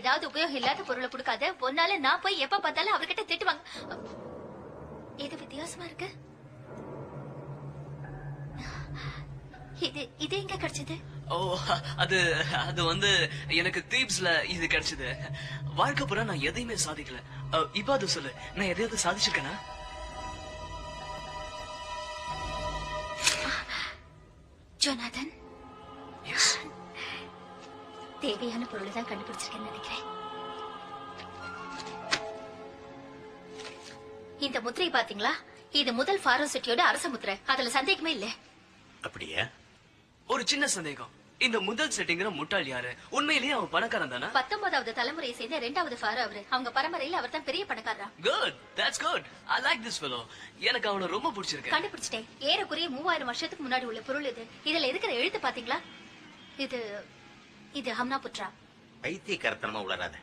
ஏதாவது உபயோகம் இல்லாத பொருளை கொடுக்காத. ஒன்னால நான் போய் எப்ப பார்த்தாலும் அவர்கிட்ட திட்டுவாங்க. இது வித்தியாசமா இருக்கு. இது எங்க கிடைச்சது? ஓ, அது அது வந்து எனக்கு தீப்ஸ்ல இது கிடைச்சது. வாழ்க்கை பூரா நான் எதையுமே சாதிக்கல. இப்ப அது சொல்லு, நான் எதையாவது சாதிச்சிருக்கேனா? ஜோனாதன், தேவையான பொருளை தான் கண்டுபிடிச்சிருக்கேன்னு நினைக்கிறேன். இந்த முத்திரை பாத்தீங்களா? இது முதல் ஃபாரோ சிட்டியோட அரச முத்திரை. அதுல சந்தேகமே இல்ல. அப்படியே ஒரு சின்ன சந்தேகம். இந்த முதல் செட்டிங்கிற முட்டாள் யாரு? உண்மையிலேயே அவன் பணக்காரன் தானே? 19வது தலைமுறையை சேர்ந்த 2வது ஃபாரோ அவரு. அவங்க பரம்பரையில அவர் தான் பெரிய பணக்காரரா. Good, that's good. I like this fellow. எனக்கு அவனை ரொம்ப பிடிச்சிருக்கு. கண்டுபிடிச்சிட்டேன். ஏறக்குறைய 3000 வருஷத்துக்கு முன்னாடி உள்ள பொருள் இது. இதுல இருக்கிற எழுத்து பாத்தீங்களா? இது ஹம்னா புத்ரா. பைத்தியக்காரத்தனமா உளராத.